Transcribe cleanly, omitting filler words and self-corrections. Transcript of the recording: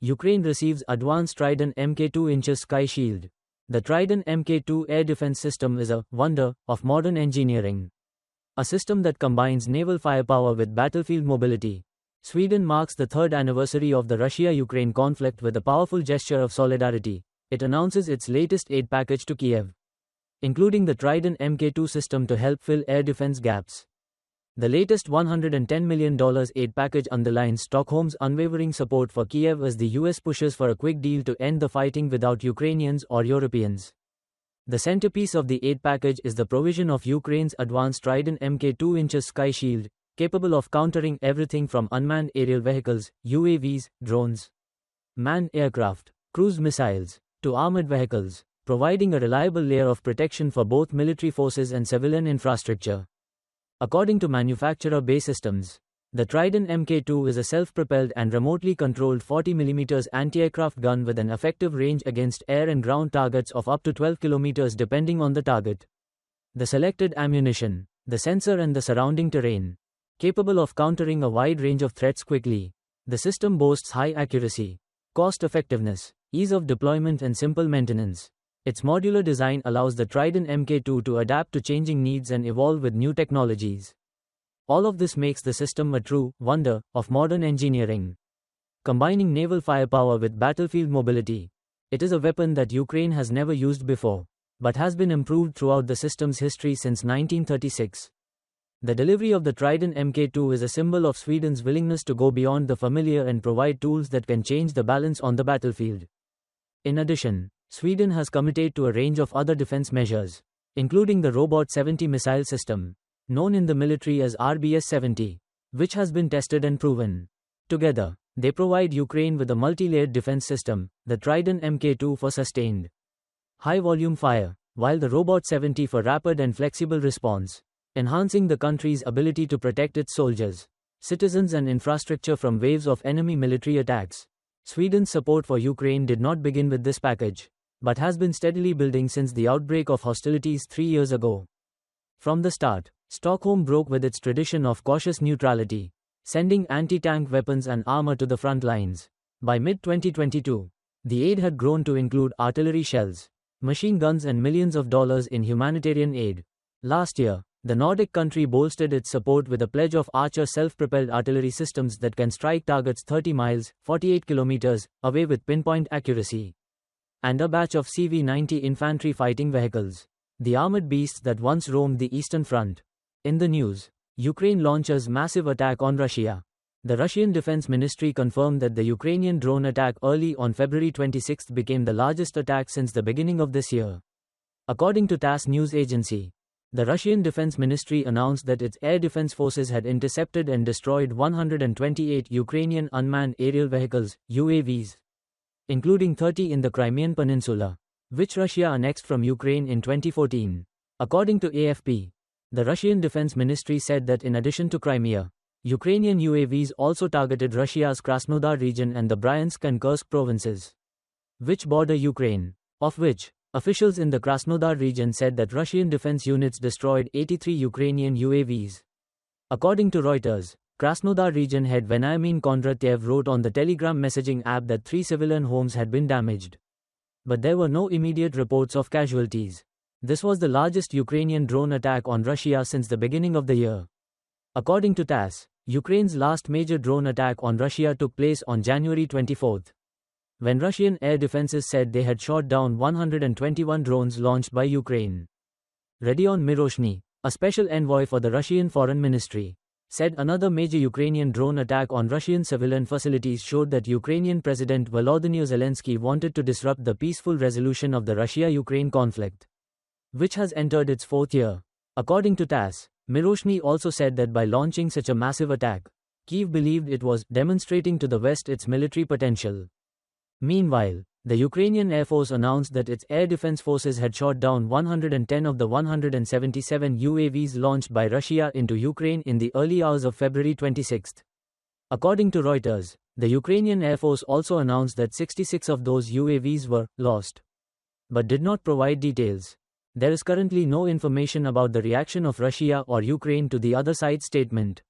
Ukraine receives advanced Trident Mk 2-inch Sky Shield. The Trident Mk 2 air defense system is a wonder of modern engineering. A system that combines naval firepower with battlefield mobility. Sweden marks the third anniversary of the Russia-Ukraine conflict with a powerful gesture of solidarity. It announces its latest aid package to Kiev, including the Trident Mk 2 system to help fill air defense gaps. The latest $110 million aid package underlines Stockholm's unwavering support for Kiev as the US pushes for a quick deal to end the fighting without Ukrainians or Europeans. The centerpiece of the aid package is the provision of Ukraine's advanced Trident Mk 2-inch Sky Shield, capable of countering everything from unmanned aerial vehicles, UAVs, drones, manned aircraft, cruise missiles, to armored vehicles, providing a reliable layer of protection for both military forces and civilian infrastructure. According to manufacturer Bay Systems, the Trident Mk 2 is a self-propelled and remotely controlled 40mm anti-aircraft gun with an effective range against air and ground targets of up to 12 km depending on the target, the selected ammunition, the sensor and the surrounding terrain. Capable of countering a wide range of threats quickly, the system boasts high accuracy, cost-effectiveness, ease of deployment and simple maintenance. Its modular design allows the Trident Mk 2 to adapt to changing needs and evolve with new technologies. All of this makes the system a true wonder of modern engineering. Combining naval firepower with battlefield mobility, it is a weapon that Ukraine has never used before, but has been improved throughout the system's history since 1936. The delivery of the Trident Mk 2 is a symbol of Sweden's willingness to go beyond the familiar and provide tools that can change the balance on the battlefield. In addition, Sweden has committed to a range of other defense measures, including the Robot 70 missile system, known in the military as RBS-70, which has been tested and proven. Together, they provide Ukraine with a multi-layered defense system, the Trident Mk 2 for sustained high-volume fire, while the Robot 70 for rapid and flexible response, enhancing the country's ability to protect its soldiers, citizens and infrastructure from waves of enemy military attacks. Sweden's support for Ukraine did not begin with this package, but has been steadily building since the outbreak of hostilities 3 years ago. From the start, Stockholm broke with its tradition of cautious neutrality, sending anti-tank weapons and armor to the front lines. By mid-2022, the aid had grown to include artillery shells, machine guns and millions of dollars in humanitarian aid. Last year, the Nordic country bolstered its support with a pledge of Archer self-propelled artillery systems that can strike targets 30 miles, 48 kilometers, away with pinpoint accuracy, and a batch of CV-90 infantry fighting vehicles, the armored beasts that once roamed the Eastern Front. In the news, Ukraine launches massive attack on Russia. The Russian Defense Ministry confirmed that the Ukrainian drone attack early on February 26 became the largest attack since the beginning of this year. According to TASS news agency, the Russian Defense Ministry announced that its air defense forces had intercepted and destroyed 128 Ukrainian unmanned aerial vehicles, UAVs, including 30 in the Crimean Peninsula, which Russia annexed from Ukraine in 2014. According to AFP, the Russian Defense Ministry said that in addition to Crimea, Ukrainian UAVs also targeted Russia's Krasnodar region and the Bryansk and Kursk provinces, which border Ukraine, of which officials in the Krasnodar region said that Russian defense units destroyed 83 Ukrainian UAVs. According to Reuters, Krasnodar region head Veniamin Kondratyev wrote on the Telegram messaging app that 3 civilian homes had been damaged, but there were no immediate reports of casualties. This was the largest Ukrainian drone attack on Russia since the beginning of the year. According to TASS, Ukraine's last major drone attack on Russia took place on January 24, when Russian air defenses said they had shot down 121 drones launched by Ukraine. Rodion Miroshny, a special envoy for the Russian Foreign Ministry, said another major Ukrainian drone attack on Russian civilian facilities showed that Ukrainian President Volodymyr Zelensky wanted to disrupt the peaceful resolution of the Russia-Ukraine conflict, which has entered its 4th year. According to TASS, Miroshny also said that by launching such a massive attack, Kyiv believed it was demonstrating to the West its military potential. Meanwhile, the Ukrainian Air Force announced that its air defense forces had shot down 110 of the 177 UAVs launched by Russia into Ukraine in the early hours of February 26. According to Reuters, the Ukrainian Air Force also announced that 66 of those UAVs were lost, but did not provide details. There is currently no information about the reaction of Russia or Ukraine to the other side's statement.